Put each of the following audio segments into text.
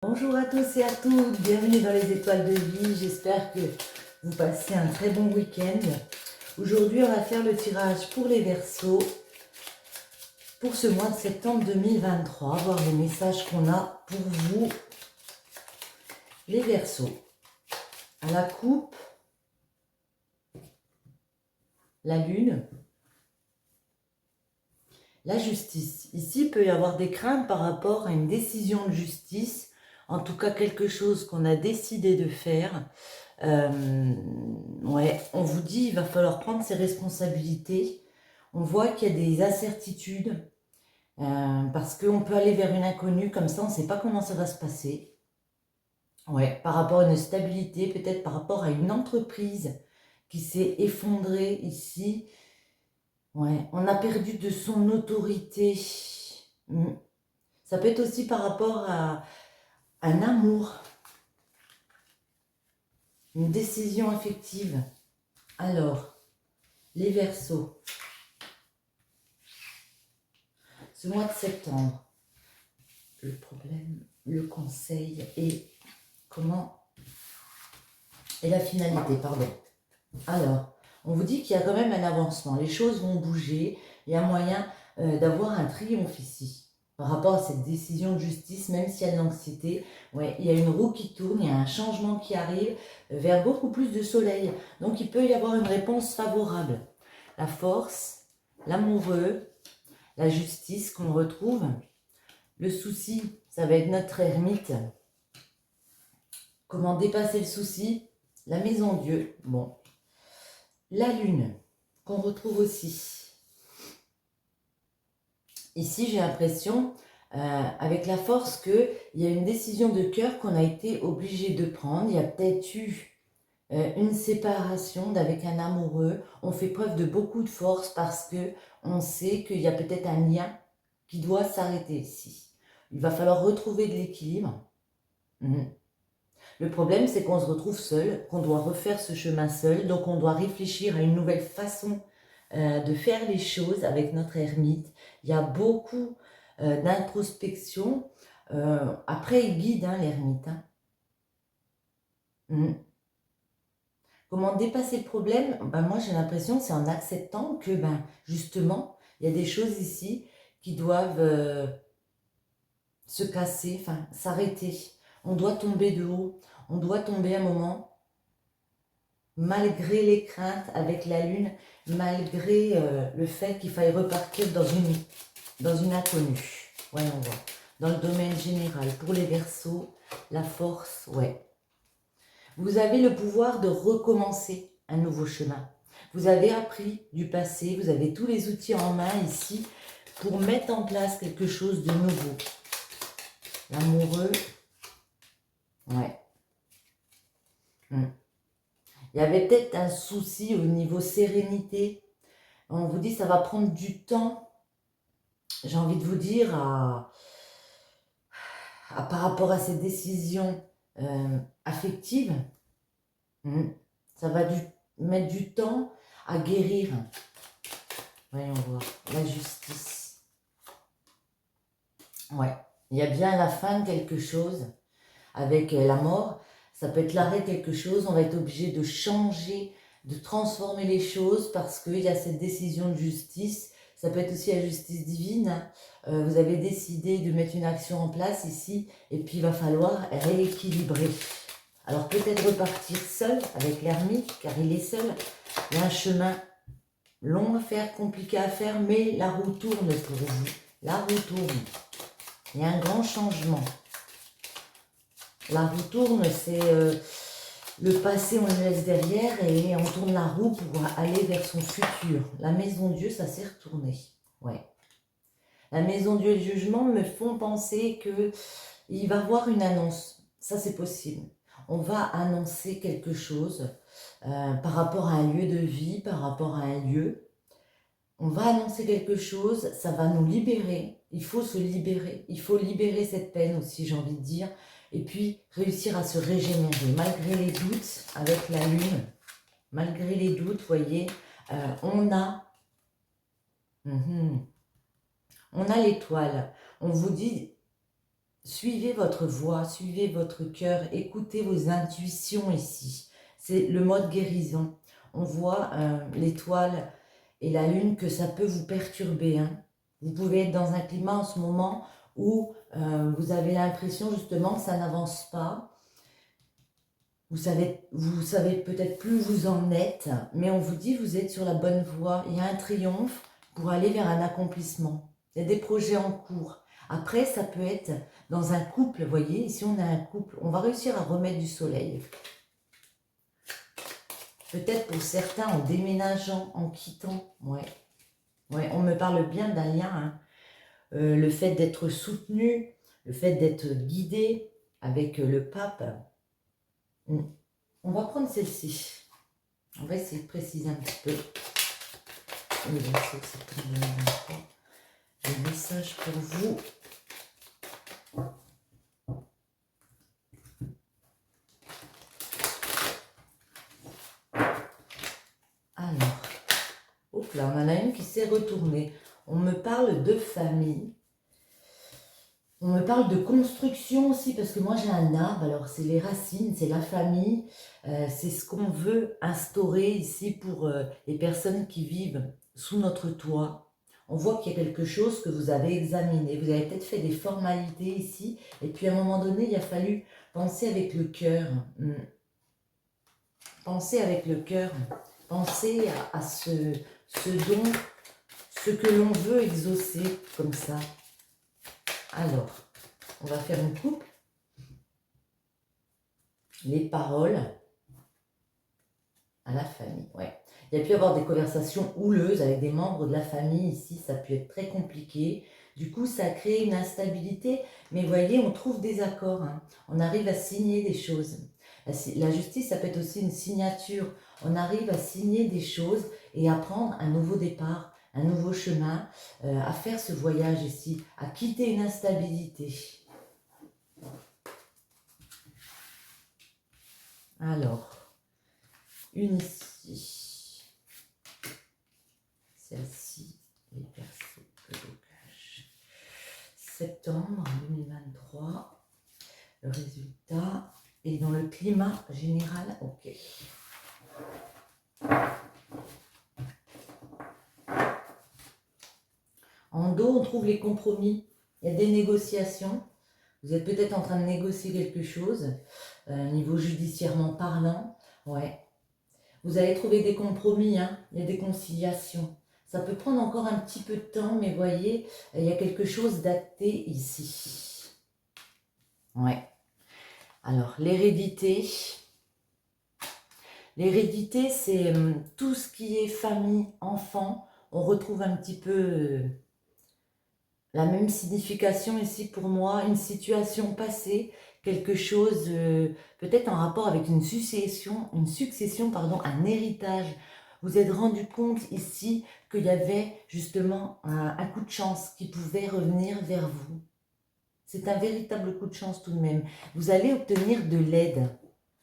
Bonjour à tous et à toutes, bienvenue dans les étoiles de vie, j'espère que vous passez un très bon week-end. Aujourd'hui on va faire le tirage pour les Verseaux pour ce mois de septembre 2023, voir les messages qu'on a pour vous, les Verseaux. À la coupe, la lune, la justice. Ici il peut y avoir des craintes par rapport à une décision de justice, en tout cas quelque chose qu'on a décidé de faire. Ouais, on vous dit il va falloir prendre ses responsabilités. On voit qu'il y a des incertitudes parce qu'on peut aller vers une inconnue comme ça, on ne sait pas comment ça va se passer. Ouais, par rapport à une stabilité, peut-être par rapport à une entreprise qui s'est effondrée ici. Ouais, on a perdu de son autorité. Ça peut être aussi par rapport à un amour, une décision affective. Alors, les Verseaux. Ce mois de septembre, le problème, le conseil et comment... Et la finalité, pardon. Alors, on vous dit qu'il y a quand même un avancement. Les choses vont bouger. Il y a moyen d'avoir un triomphe ici. Par rapport à cette décision de justice, même s'il y a de l'anxiété, ouais, il y a une roue qui tourne, il y a un changement qui arrive vers beaucoup plus de soleil. Donc, il peut y avoir une réponse favorable. La force, l'amoureux, la justice qu'on retrouve. Le souci, ça va être notre ermite. Comment dépasser le souci? La maison Dieu. Bon. La lune, qu'on retrouve aussi. Ici, j'ai l'impression, avec la force, qu'il y a une décision de cœur qu'on a été obligé de prendre. Il y a peut-être eu une séparation avec un amoureux. On fait preuve de beaucoup de force parce qu'on sait qu'il y a peut-être un lien qui doit s'arrêter ici. Il va falloir retrouver de l'équilibre. Le problème, c'est qu'on se retrouve seul, qu'on doit refaire ce chemin seul, donc on doit réfléchir à une nouvelle façon de faire les choses avec notre ermite. Il y a beaucoup d'introspection. Après, il guide l'ermite. Comment dépasser le problème? Moi, j'ai l'impression que c'est en acceptant que, justement, il y a des choses ici qui doivent se casser, enfin, s'arrêter. On doit tomber de haut. On doit tomber un moment, malgré les craintes avec la lune, malgré le fait qu'il faille repartir dans une inconnue. Ouais, on voit. Dans le domaine général, pour les Verseaux, la force, ouais. Vous avez le pouvoir de recommencer un nouveau chemin. Vous avez appris du passé, vous avez tous les outils en main ici pour mettre en place quelque chose de nouveau. L'amoureux, ouais. Il y avait peut-être un souci au niveau sérénité. On vous dit ça va prendre du temps, j'ai envie de vous dire, par rapport à ces décisions affectives. Ça va mettre du temps à guérir. Voyons voir. La justice. Ouais. Il y a bien la fin de quelque chose avec la mort. Ça peut être l'arrêt de quelque chose. On va être obligé de changer, de transformer les choses parce qu'il y a cette décision de justice. Ça peut être aussi la justice divine. Vous avez décidé de mettre une action en place ici et puis il va falloir rééquilibrer. Alors peut-être repartir seul avec l'ermite car il est seul. Il y a un chemin long à faire, compliqué à faire, mais la roue tourne pour vous. La roue tourne. Il y a un grand changement. La roue tourne, c'est le passé, on le laisse derrière et on tourne la roue pour aller vers son futur. La maison Dieu, ça s'est retourné. Ouais. La maison Dieu et le jugement me font penser qu'il va y avoir une annonce. Ça, c'est possible. On va annoncer quelque chose par rapport à un lieu de vie, par rapport à un lieu. On va annoncer quelque chose, ça va nous libérer. Il faut se libérer. Il faut libérer cette peine aussi, j'ai envie de dire. Et puis, réussir à se régénérer. Malgré les doutes avec la lune, malgré les doutes, vous voyez, on a l'étoile. On vous dit, suivez votre voix, suivez votre cœur, écoutez vos intuitions ici. C'est le mode guérison. On voit l'étoile et la lune que ça peut vous perturber, hein. Vous pouvez être dans un climat en ce moment où vous avez l'impression justement que ça n'avance pas. Vous savez peut-être plus où vous en êtes, mais on vous dit que vous êtes sur la bonne voie. Il y a un triomphe pour aller vers un accomplissement. Il y a des projets en cours. Après, ça peut être dans un couple, vous voyez, ici on a un couple. On va réussir à remettre du soleil. Peut-être pour certains en déménageant, en quittant. Ouais. Ouais, on me parle bien d'un lien, hein. Le fait d'être soutenu, le fait d'être guidé avec le pape. On va prendre celle-ci. On va essayer de préciser un petit peu. Le 27 septembre 2023. J'ai un message pour vous. Alors, hop là, on en a une qui s'est retournée. On me parle de famille. On me parle de construction aussi, parce que moi j'ai un arbre, alors c'est les racines, c'est la famille, c'est ce qu'on veut instaurer ici pour les personnes qui vivent sous notre toit. On voit qu'il y a quelque chose que vous avez examiné, vous avez peut-être fait des formalités ici, et puis à un moment donné, il a fallu penser avec le cœur. Pensez avec le cœur, pensez à ce dont, ce que l'on veut exaucer comme ça. Alors, on va faire une coupe. Les paroles à la famille, ouais. Il y a pu y avoir des conversations houleuses avec des membres de la famille ici, ça a pu être très compliqué. Du coup, ça a créé une instabilité, mais vous voyez, on trouve des accords, hein. On arrive à signer des choses. La justice, ça peut être aussi une signature. On arrive à signer des choses et à prendre un nouveau départ, un nouveau chemin, à faire ce voyage ici, à quitter une instabilité. Alors, une ici. Celle-ci, les persos que je cache. Septembre 2023. Le résultat est dans le climat général. Ok. En dos, on trouve les compromis. Il y a des négociations. Vous êtes peut-être en train de négocier quelque chose, niveau judiciairement parlant. Ouais. Vous allez trouver des compromis, hein. Il y a des conciliations. Ça peut prendre encore un petit peu de temps, mais voyez, il y a quelque chose d'acté ici. Ouais. Alors, l'hérédité. L'hérédité, c'est tout ce qui est famille, enfant. On retrouve un petit peu la même signification ici pour moi, une situation passée, quelque chose peut-être en rapport avec une succession, pardon, un héritage. Vous êtes rendu compte ici qu'il y avait justement un coup de chance qui pouvait revenir vers vous. C'est un véritable coup de chance tout de même. Vous allez obtenir de l'aide.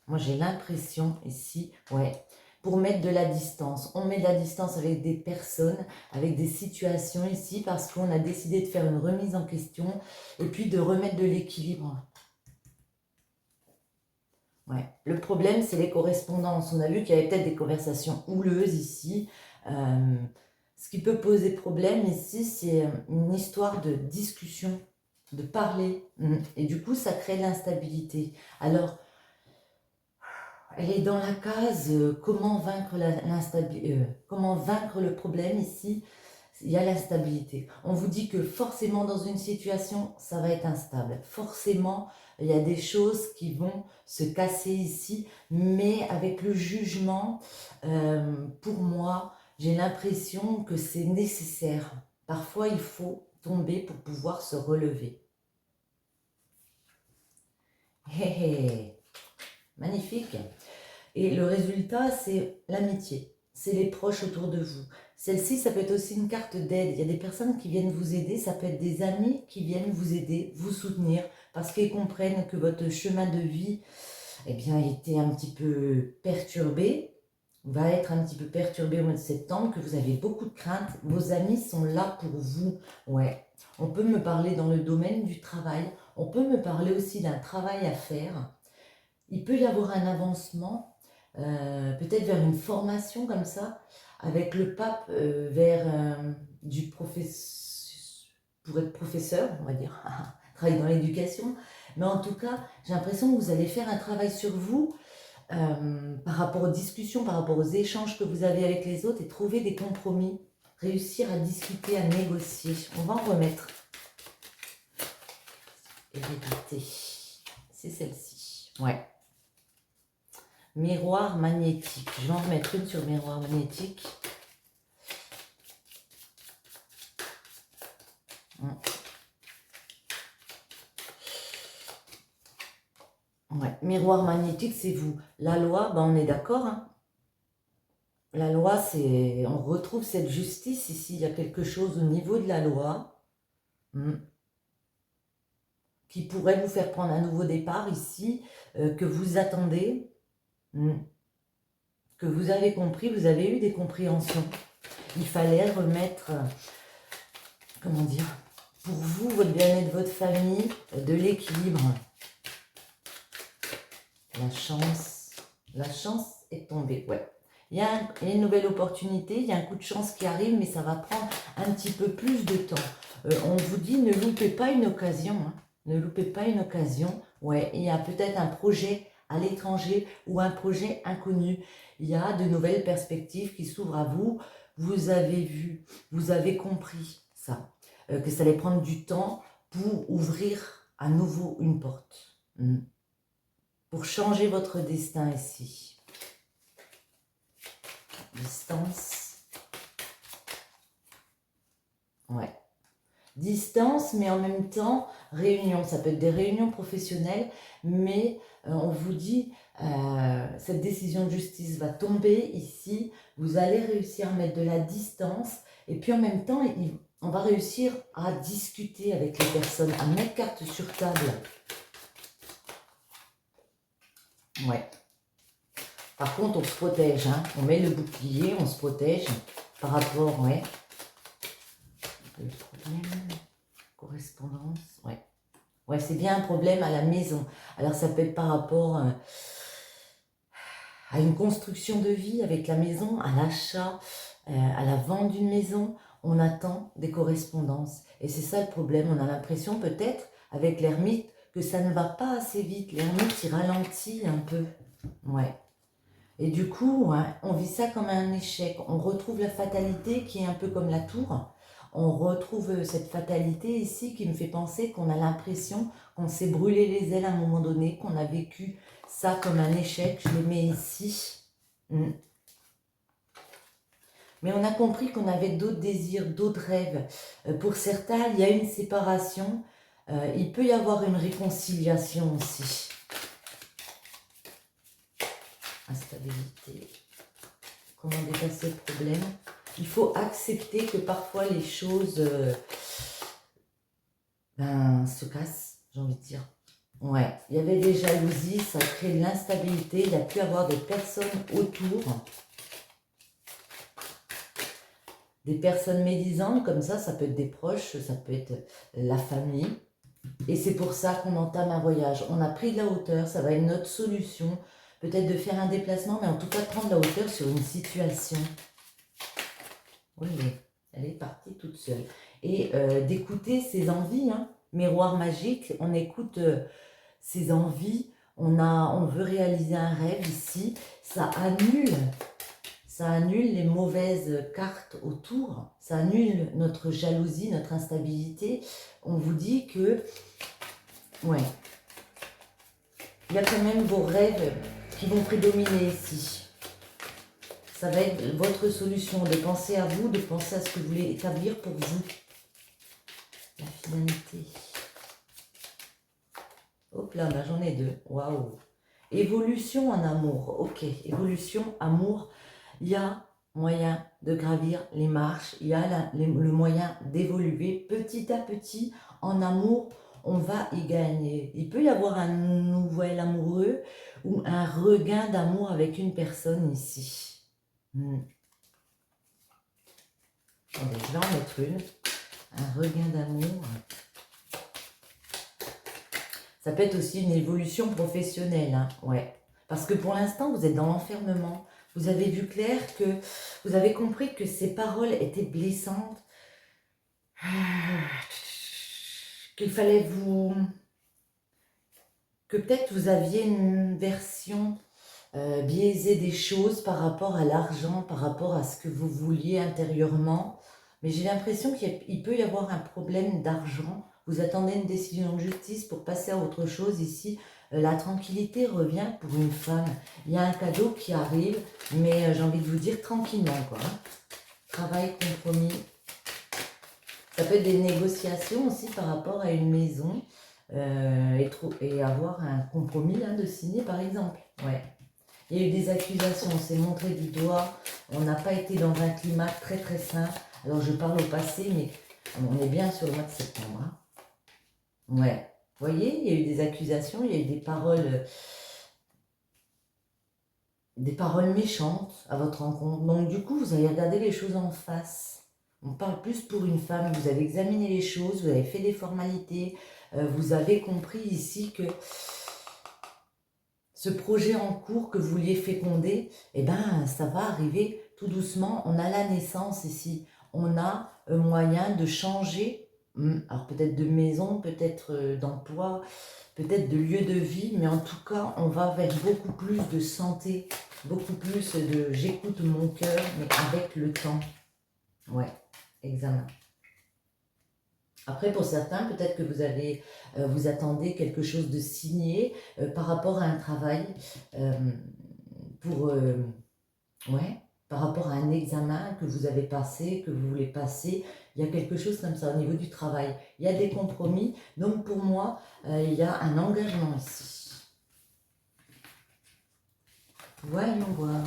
Moi j'ai l'impression ici, ouais, pour mettre de la distance. On met de la distance avec des personnes, avec des situations ici, parce qu'on a décidé de faire une remise en question et puis de remettre de l'équilibre. Ouais. Le problème, c'est les correspondances. On a vu qu'il y avait peut-être des conversations houleuses ici. Ce qui peut poser problème ici, c'est une histoire de discussion, de parler. Et du coup, ça crée l'instabilité. Alors, elle est dans la case comment vaincre comment vaincre le problème ici. Il y a l'instabilité. On vous dit que forcément dans une situation, ça va être instable. Forcément, il y a des choses qui vont se casser ici, mais avec le jugement, pour moi, j'ai l'impression que c'est nécessaire. Parfois, il faut tomber pour pouvoir se relever. Hé hé, magnifique. Et le résultat, c'est l'amitié. C'est les proches autour de vous. Celle-ci, ça peut être aussi une carte d'aide. Il y a des personnes qui viennent vous aider. Ça peut être des amis qui viennent vous aider, vous soutenir, parce qu'ils comprennent que votre chemin de vie, eh bien, était un petit peu perturbé, va être un petit peu perturbé au mois de septembre, que vous avez beaucoup de craintes. Vos amis sont là pour vous. Ouais. On peut me parler dans le domaine du travail. On peut me parler aussi d'un travail à faire. Il peut y avoir un avancement, peut-être vers une formation comme ça, avec le pape vers du pour être professeur, on va dire, travailler dans l'éducation. Mais en tout cas, j'ai l'impression que vous allez faire un travail sur vous par rapport aux discussions, par rapport aux échanges que vous avez avec les autres et trouver des compromis, réussir à discuter, à négocier. On va en remettre. Hérédité, c'est celle-ci. Ouais. Miroir magnétique. Je vais en remettre une sur miroir magnétique. Ouais. Miroir magnétique, c'est vous. La loi, ben on est d'accord, hein. La loi, c'est... On retrouve cette justice ici. Il y a quelque chose au niveau de la loi qui pourrait vous faire prendre un nouveau départ ici, que vous attendez, que vous avez compris, vous avez eu des compréhensions. Il fallait remettre, comment dire, pour vous, votre bien-être, votre famille, de l'équilibre. La chance est tombée, ouais. Il y a une nouvelle opportunité, il y a un coup de chance qui arrive, mais ça va prendre un petit peu plus de temps. On vous dit, ne loupez pas une occasion, hein. Ne loupez pas une occasion. Ouais, il y a peut-être un projet à l'étranger ou un projet inconnu. Il y a de nouvelles perspectives qui s'ouvrent à vous. Vous avez vu, vous avez compris ça, que ça allait prendre du temps pour ouvrir à nouveau une porte. Pour changer votre destin ici. Distance. Ouais. Distance, mais en même temps, réunion. Ça peut être des réunions professionnelles, mais on vous dit, cette décision de justice va tomber ici. Vous allez réussir à mettre de la distance. Et puis en même temps, on va réussir à discuter avec les personnes, à mettre carte sur table. Ouais. Par contre, on se protège, hein. On met le bouclier, on se protège par rapport, ouais. Le problème, correspondance, ouais. Ouais, c'est bien un problème à la maison. Alors, ça peut être par rapport à une construction de vie avec la maison, à l'achat, à la vente d'une maison. On attend des correspondances. Et c'est ça le problème. On a l'impression, peut-être, avec l'ermite, que ça ne va pas assez vite. L'ermite, il ralentit un peu. Ouais. Et du coup, hein, on vit ça comme un échec. On retrouve la fatalité qui est un peu comme la tour. On retrouve cette fatalité ici qui me fait penser qu'on a l'impression qu'on s'est brûlé les ailes à un moment donné, qu'on a vécu ça comme un échec. Je le mets ici. Mais on a compris qu'on avait d'autres désirs, d'autres rêves. Pour certains, il y a une séparation. Il peut y avoir une réconciliation aussi. Instabilité. Comment dépasser le problème? Il faut accepter que parfois les choses se cassent, j'ai envie de dire. Ouais, il y avait des jalousies, ça crée de l'instabilité, il y a pu avoir des personnes autour. Des personnes médisantes comme ça peut être des proches, ça peut être la famille. Et c'est pour ça qu'on entame un voyage. On a pris de la hauteur, ça va être notre solution. Peut-être de faire un déplacement, mais en tout cas de prendre de la hauteur sur une situation. Oui, elle est partie toute seule. Et d'écouter ses envies, hein. Miroir magique, on écoute ses envies. On veut réaliser un rêve ici. Ça annule les mauvaises cartes autour. Ça annule notre jalousie, notre instabilité. On vous dit que, ouais, il y a quand même vos rêves qui vont prédominer ici. Ça va être votre solution, de penser à vous, de penser à ce que vous voulez établir pour vous. La finalité. Hop là, bah, j'en ai deux. Waouh. Évolution en amour. Ok, évolution, amour. Il y a moyen de gravir les marches. Il y a le moyen d'évoluer petit à petit en amour. On va y gagner. Il peut y avoir un nouvel amoureux ou un regain d'amour avec une personne ici. Attendez, je vais en mettre une. Un regain d'amour. Ça peut être aussi une évolution professionnelle, hein, ouais. Parce que pour l'instant, vous êtes dans l'enfermement. Vous avez vu clair que vous avez compris que ces paroles étaient blessantes, qu'il fallait vous... que peut-être vous aviez une version biaisée des choses par rapport à l'argent, par rapport à ce que vous vouliez intérieurement. Mais j'ai l'impression qu'il peut y avoir un problème d'argent. Vous attendez une décision de justice pour passer à autre chose ici. La tranquillité revient pour une femme. Il y a un cadeau qui arrive, mais j'ai envie de vous dire tranquillement, quoi. Travail, compromis. Ça peut être des négociations aussi par rapport à une maison et avoir un compromis de signer, par exemple. Ouais. Il y a eu des accusations, on s'est montré du doigt, on n'a pas été dans un climat très très sain. Alors je parle au passé, mais on est bien sur le mois de septembre. Hein. Ouais. Vous voyez, il y a eu des accusations, il y a eu des paroles méchantes à votre rencontre. Donc du coup, vous avez regardé les choses en face. On parle plus pour une femme, vous avez examiné les choses, vous avez fait des formalités, vous avez compris ici que ce projet en cours que vous vouliez féconder, eh ben, ça va arriver tout doucement. On a la naissance ici. On a un moyen de changer, alors peut-être de maison, peut-être d'emploi, peut-être de lieu de vie, mais en tout cas, on va vers beaucoup plus de santé, beaucoup plus de j'écoute mon cœur, mais avec le temps. Ouais, examen. Après, pour certains, peut-être que vous attendez quelque chose de signé par rapport à un travail, ouais, par rapport à un examen que vous avez passé, que vous voulez passer. Il y a quelque chose comme ça au niveau du travail. Il y a des compromis. Donc, pour moi, il y a un engagement ici. Voyons voir.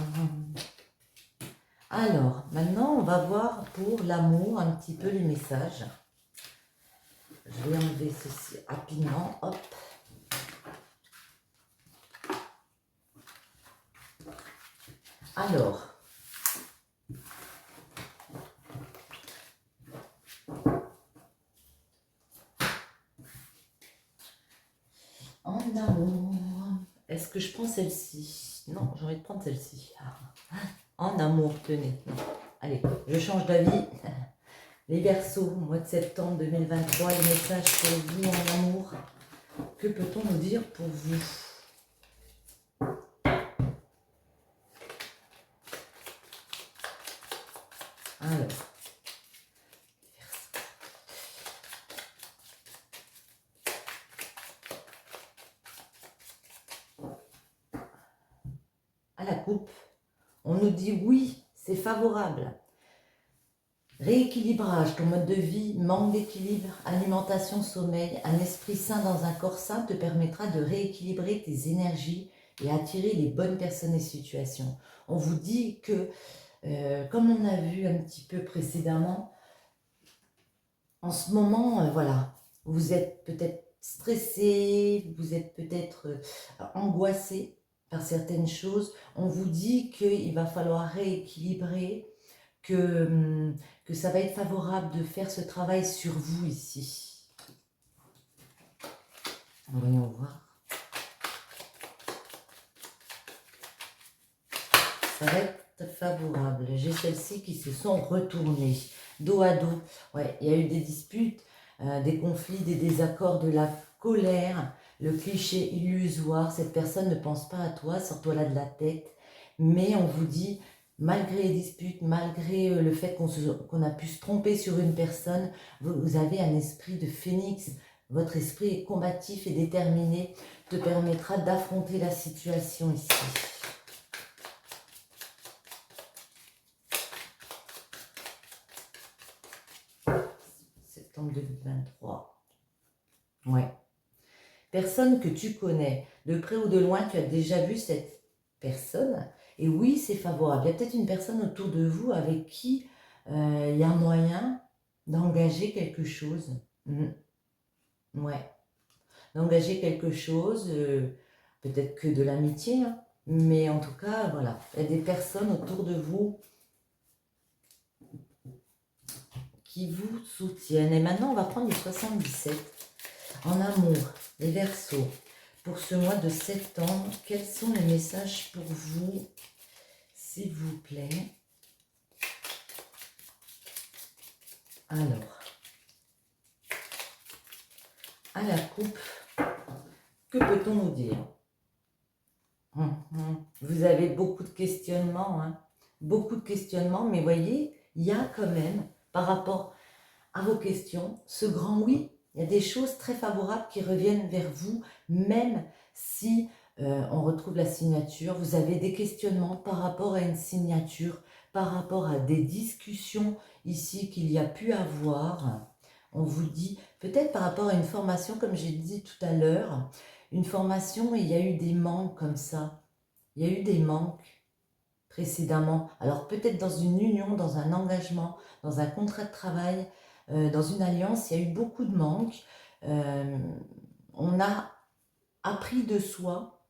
Alors, maintenant, on va voir pour l'amour un petit peu les messages. Je vais enlever ceci rapidement, hop. Alors, en amour, est-ce que je prends celle-ci? Non, j'ai envie de prendre celle-ci. En amour, tenez. Non. Allez, je change d'avis. Les Verseaux, mois de septembre 2023, les messages pour vous en amour. Que peut-on nous dire pour vous? Alors, à la coupe, on nous dit oui, c'est favorable. Rééquilibrage, ton mode de vie, manque d'équilibre, alimentation, sommeil, un esprit sain dans un corps sain te permettra de rééquilibrer tes énergies et attirer les bonnes personnes et situations. On vous dit que, comme on a vu un petit peu précédemment, en ce moment, voilà, vous êtes peut-être stressé, vous êtes peut-être angoissé par certaines choses. On vous dit qu'il va falloir rééquilibrer, que ça va être favorable de faire ce travail sur vous ici. Voyons voir. Ça va être favorable. J'ai celles-ci qui se sont retournées, dos à dos. Ouais, il y a eu des disputes, des conflits, des désaccords, de la colère, le cliché illusoire. Cette personne ne pense pas à toi, sors-toi là de la tête. Mais on vous dit, malgré les disputes, malgré le fait qu'on a pu se tromper sur une personne, vous avez un esprit de phénix. Votre esprit est combatif et déterminé, te permettra d'affronter la situation ici. Septembre 2023. Ouais. Personne que tu connais, de près ou de loin, tu as déjà vu cette personne. Et oui, c'est favorable. Il y a peut-être une personne autour de vous avec qui il y a moyen d'engager quelque chose. Ouais. D'engager quelque chose, peut-être que de l'amitié, hein, mais en tout cas, voilà. Il y a des personnes autour de vous qui vous soutiennent. Et maintenant, on va prendre les 77. En amour, les Verseaux, pour ce mois de septembre, quels sont les messages pour vous, s'il vous plaît? Alors, à la coupe, que peut-on nous dire? Vous avez beaucoup de questionnements, hein? Beaucoup de questionnements, mais voyez, il y a quand même, par rapport à vos questions, ce grand oui. Il y a des choses très favorables qui reviennent vers vous, même si on retrouve la signature. Vous avez des questionnements par rapport à une signature, par rapport à des discussions ici qu'il y a pu avoir. On vous dit, peut-être par rapport à une formation, comme j'ai dit tout à l'heure, une formation, il y a eu des manques comme ça. Il y a eu des manques précédemment. Alors peut-être dans une union, dans un engagement, dans un contrat de travail, dans une alliance, il y a eu beaucoup de manques. On a appris de soi.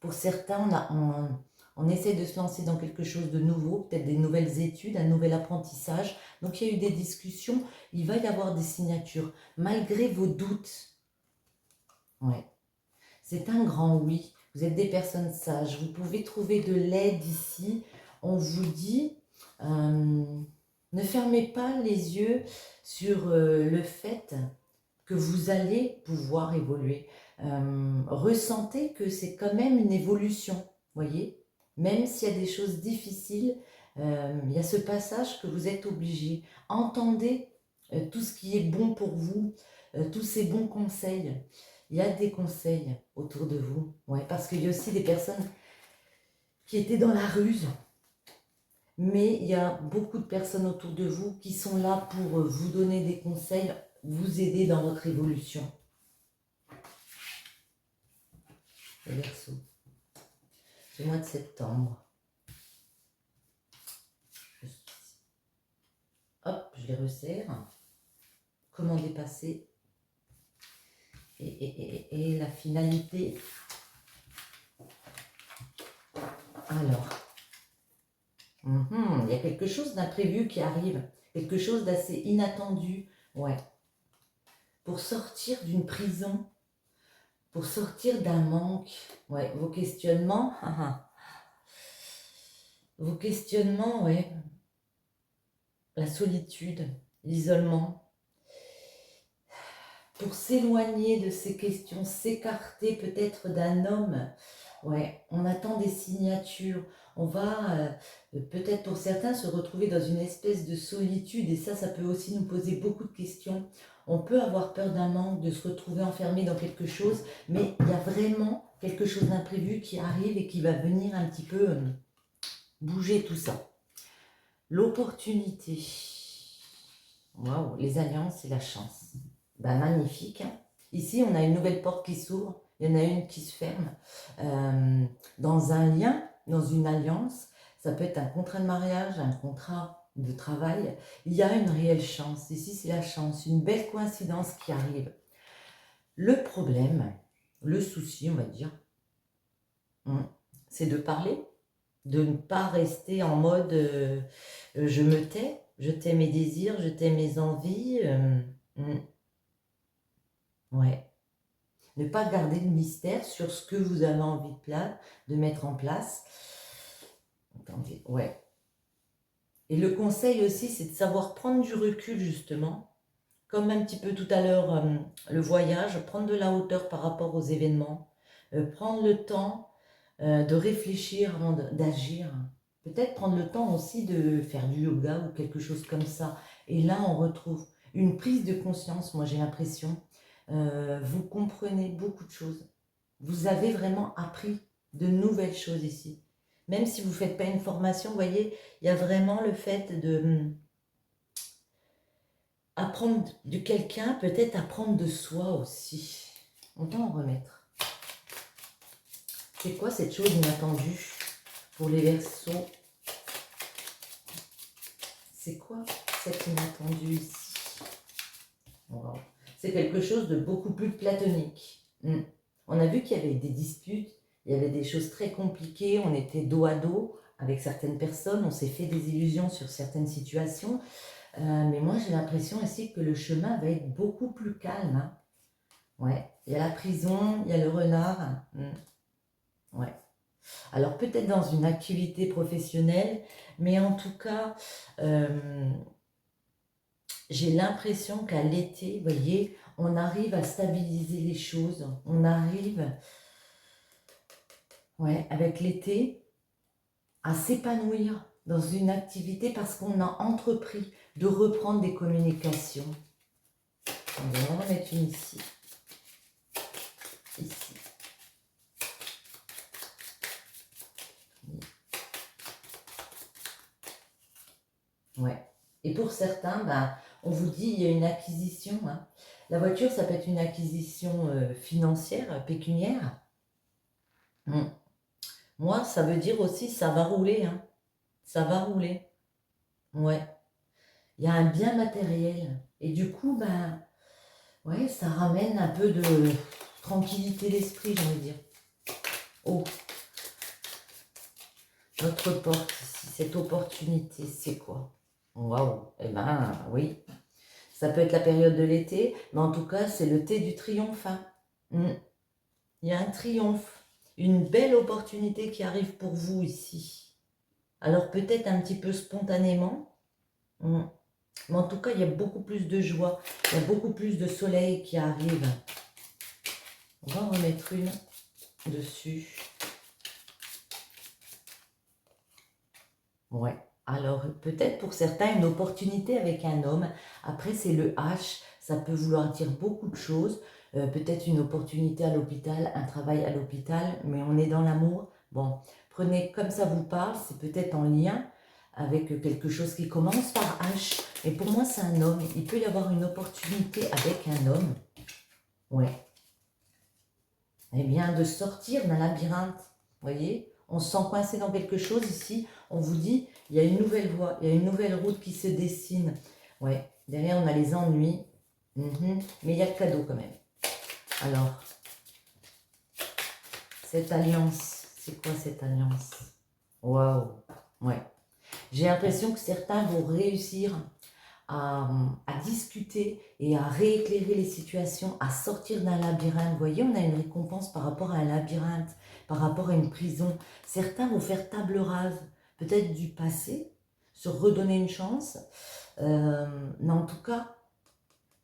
Pour certains, on essaie de se lancer dans quelque chose de nouveau, peut-être des nouvelles études, un nouvel apprentissage. Donc il y a eu des discussions, il va y avoir des signatures, malgré vos doutes. Ouais. C'est un grand oui. Vous êtes des personnes sages. Vous pouvez trouver de l'aide ici. On vous dit, ne fermez pas les yeux sur le fait que vous allez pouvoir évoluer. Ressentez que c'est quand même une évolution, voyez. Même s'il y a des choses difficiles, il y a ce passage que vous êtes obligé. Entendez tout ce qui est bon pour vous, tous ces bons conseils. Il y a des conseils autour de vous, ouais, parce qu'il y a aussi des personnes qui étaient dans la ruse, mais il y a beaucoup de personnes autour de vous qui sont là pour vous donner des conseils, vous aider dans votre évolution. Les Verseaux, ce mois de septembre. Hop, je les resserre. Comment dépasser et la finalité. Alors, il y a quelque chose d'imprévu qui arrive, quelque chose d'assez inattendu, ouais. Pour sortir d'une prison, pour sortir d'un manque, ouais, vos questionnements, ouais, la solitude, l'isolement, pour s'éloigner de ces questions, s'écarter peut-être d'un homme. Ouais, on attend des signatures. On va peut-être pour certains se retrouver dans une espèce de solitude et ça peut aussi nous poser beaucoup de questions. On peut avoir peur d'un manque, de se retrouver enfermé dans quelque chose, mais il y a vraiment quelque chose d'imprévu qui arrive et qui va venir un petit peu bouger tout ça. L'opportunité. Waouh, les alliances et la chance. Ben, magnifique. Hein. Ici, on a une nouvelle porte qui s'ouvre. Il y en a une qui se ferme. Dans un lien, dans une alliance, ça peut être un contrat de mariage, un contrat de travail. Il y a une réelle chance. Ici, c'est la chance, une belle coïncidence qui arrive. Le problème, le souci, on va dire, c'est de parler, de ne pas rester en mode je me tais, je tais mes désirs, je tais mes envies. Ouais. Ne pas garder de mystère sur ce que vous avez envie de mettre en place. Attendez, ouais. Et le conseil aussi, c'est de savoir prendre du recul, justement. Comme un petit peu tout à l'heure, le voyage, prendre de la hauteur par rapport aux événements. Prendre le temps de réfléchir avant d'agir. Peut-être prendre le temps aussi de faire du yoga ou quelque chose comme ça. Et là, on retrouve une prise de conscience, moi j'ai l'impression. Vous comprenez beaucoup de choses. Vous avez vraiment appris de nouvelles choses ici. Même si vous ne faites pas une formation, vous voyez, il y a vraiment le fait de apprendre de quelqu'un, peut-être apprendre de soi aussi. On doit en remettre. C'est quoi cette chose inattendue pour les Verseaux? C'est quoi cette inattendue ici? Wow. C'est quelque chose de beaucoup plus platonique. On a vu qu'il y avait des disputes, il y avait des choses très compliquées, on était dos à dos avec certaines personnes, on s'est fait des illusions sur certaines situations. Mais moi, j'ai l'impression ici que le chemin va être beaucoup plus calme. Hein. Ouais. Il y a la prison, il y a le renard. Ouais. Alors peut-être dans une activité professionnelle, mais en tout cas, j'ai l'impression qu'à l'été, vous voyez, on arrive à stabiliser les choses. On arrive, ouais, avec l'été, à s'épanouir dans une activité parce qu'on a entrepris de reprendre des communications. On va en mettre une ici. Ici. Ouais. Et pour certains, ben, on vous dit il y a une acquisition. Hein. La voiture, ça peut être une acquisition financière, pécuniaire. Moi, ça veut dire aussi ça va rouler. Hein. Ça va rouler. Ouais. Il y a un bien matériel. Et du coup, ben, ouais, ça ramène un peu de tranquillité d'esprit, j'ai envie de dire. Oh, notre porte ici, cette opportunité, c'est quoi? Waouh, eh ben oui. Ça peut être la période de l'été, mais en tout cas, c'est le thé du triomphe. Hein. Il y a un triomphe, une belle opportunité qui arrive pour vous ici. Alors peut-être un petit peu spontanément, mais en tout cas, il y a beaucoup plus de joie, il y a beaucoup plus de soleil qui arrive. On va en remettre une dessus. Ouais. Alors, peut-être pour certains, une opportunité avec un homme. Après, c'est le H. Ça peut vouloir dire beaucoup de choses. Peut-être une opportunité à l'hôpital, un travail à l'hôpital, mais on est dans l'amour. Bon, prenez comme ça vous parle. C'est peut-être en lien avec quelque chose qui commence par H. Et pour moi, c'est un homme. Il peut y avoir une opportunité avec un homme. Ouais. Eh bien, de sortir d'un labyrinthe. Vous voyez, on se sent coincé dans quelque chose ici. On vous dit, il y a une nouvelle voie, il y a une nouvelle route qui se dessine. Ouais, derrière, on a les ennuis. Mais il y a le cadeau quand même. Alors, cette alliance, c'est quoi cette alliance? Waouh, ouais. J'ai l'impression que certains vont réussir à discuter et à rééclairer les situations, à sortir d'un labyrinthe. Vous voyez, on a une récompense par rapport à un labyrinthe, par rapport à une prison. Certains vont faire table rase, peut-être du passé, se redonner une chance. Mais en tout cas,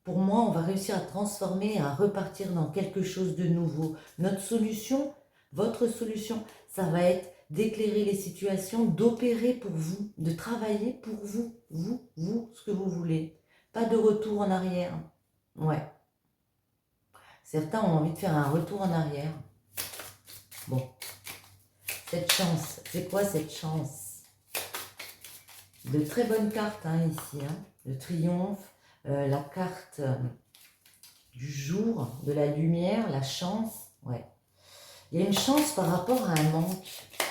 pour moi, on va réussir à transformer, à repartir dans quelque chose de nouveau. Notre solution, votre solution, ça va être d'éclairer les situations, d'opérer pour vous, de travailler pour vous, ce que vous voulez. Pas de retour en arrière. Ouais. Certains ont envie de faire un retour en arrière. Bon. Cette chance, c'est quoi cette chance? De très bonnes cartes hein, ici. Hein. Le triomphe, la carte du jour, de la lumière, la chance. Ouais. Il y a une chance par rapport à un manque.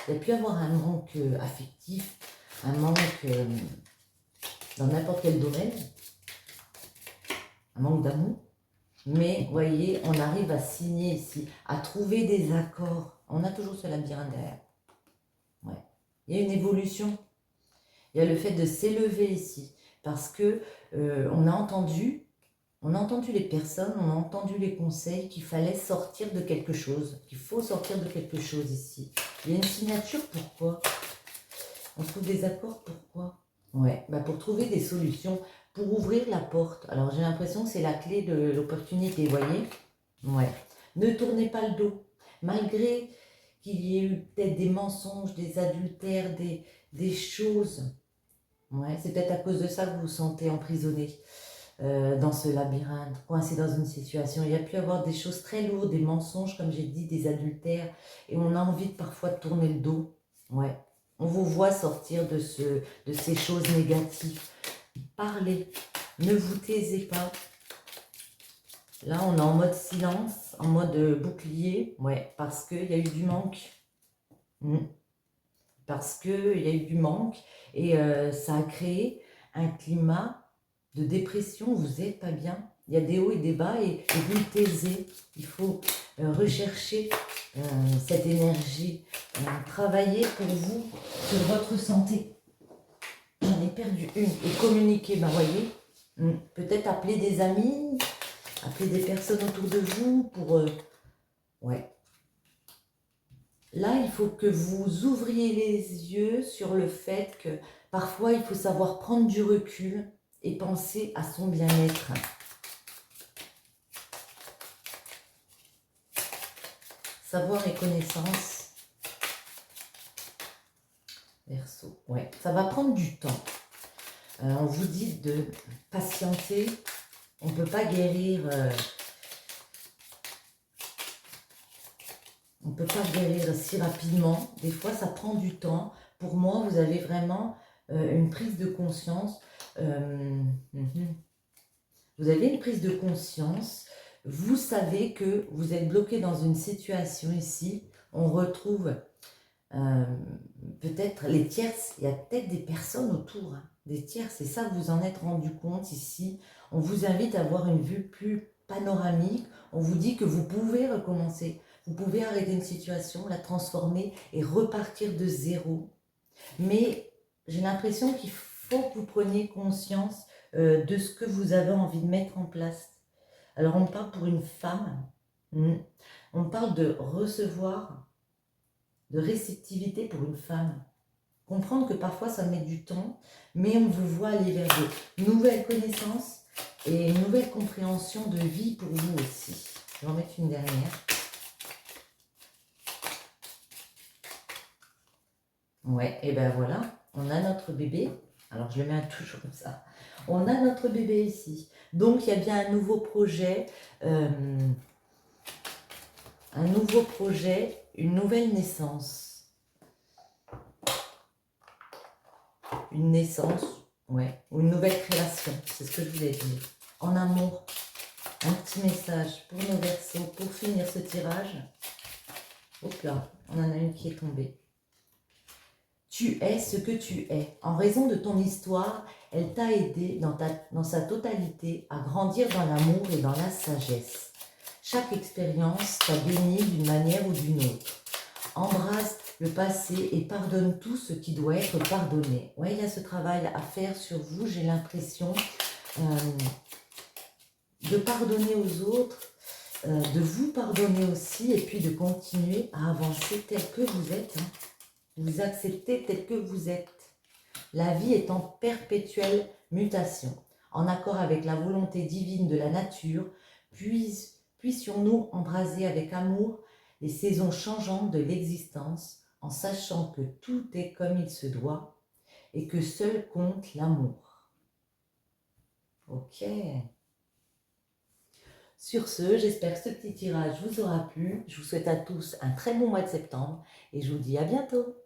Il y a pu y avoir un manque affectif, un manque dans n'importe quel domaine, un manque d'amour. Mais, vous voyez, on arrive à signer ici, à trouver des accords. On a toujours ce labyrinthe derrière. Ouais. Il y a une évolution. Il y a le fait de s'élever ici. Parce que on a entendu les personnes, on a entendu les conseils qu'il fallait sortir de quelque chose, qu'il faut sortir de quelque chose ici. Il y a une signature, pourquoi? On trouve des accords, pourquoi? Ouais, bah pour trouver des solutions, pour ouvrir la porte. Alors j'ai l'impression que c'est la clé de l'opportunité, vous voyez? Ouais. Ne tournez pas le dos. Malgré qu'il y ait eu peut-être des mensonges, des adultères, des choses. Ouais, c'est peut-être à cause de ça que vous vous sentez emprisonné. Dans ce labyrinthe, coincé dans une situation. Il y a pu y avoir des choses très lourdes, des mensonges, comme j'ai dit, des adultères, et on a envie parfois de tourner le dos. Ouais. On vous voit sortir de ces choses négatives. Parlez, ne vous taisez pas. Là, on est en mode silence, en mode bouclier, ouais, parce qu'il y a eu du manque. Parce qu'il y a eu du manque, et ça a créé un climat de dépression, vous n'êtes pas bien. Il y a des hauts et des bas et vous taisez. Il faut rechercher cette énergie, travailler pour vous, sur votre santé. J'en ai perdu une. Et communiquer, ben voyez, peut-être appeler des amis, Appelez des personnes autour de vous pour... ouais. Là, il faut que vous ouvriez les yeux sur le fait que parfois, il faut savoir prendre du recul et penser à son bien-être. Savoir et connaissance. Verseau, ouais, ça va prendre du temps. On vous dit de patienter. On ne peut pas guérir... on ne peut pas guérir si rapidement. Des fois, ça prend du temps. Pour moi, vous avez vraiment une prise de conscience. Vous avez une prise de conscience. Vous savez que vous êtes bloqué dans une situation ici. On retrouve peut-être les tierces. Il y a peut-être des personnes autour. Hein, des tierces. Et ça, vous en êtes rendu compte ici. On vous invite à avoir une vue plus panoramique. On vous dit que vous pouvez recommencer. Vous pouvez arrêter une situation, la transformer et repartir de zéro. Mais j'ai l'impression qu'il faut que vous preniez conscience de ce que vous avez envie de mettre en place. Alors on parle pour une femme, on parle de recevoir, de réceptivité pour une femme. Comprendre que parfois ça met du temps, mais on vous voit aller vers de nouvelles connaissances et une nouvelle compréhension de vie pour vous aussi. Je vais en mettre une dernière. Ouais, et ben voilà, on a notre bébé. Alors je le mets toujours comme ça. On a notre bébé ici. Donc il y a bien un nouveau projet, une nouvelle naissance. Une naissance, ouais, ou une nouvelle création, c'est ce que je voulais dire. En amour, un petit message pour nos Verseaux, pour finir ce tirage. Hop là, on en a une qui est tombée. Tu es ce que tu es. En raison de ton histoire, elle t'a aidé dans sa totalité à grandir dans l'amour et dans la sagesse. Chaque expérience t'a béni d'une manière ou d'une autre. Embrasse le passé et pardonne tout ce qui doit être pardonné. Oui, il y a ce travail à faire sur vous, j'ai l'impression, de pardonner aux autres, de vous pardonner aussi, et puis de continuer à avancer tel que vous êtes. Hein. Vous acceptez tel que vous êtes. La vie est en perpétuelle mutation. En accord avec la volonté divine de la nature, puissions-nous embraser avec amour les saisons changeantes de l'existence, en sachant que tout est comme il se doit et que seul compte l'amour. Ok. Sur ce, j'espère que ce petit tirage vous aura plu. Je vous souhaite à tous un très bon mois de septembre et je vous dis à bientôt.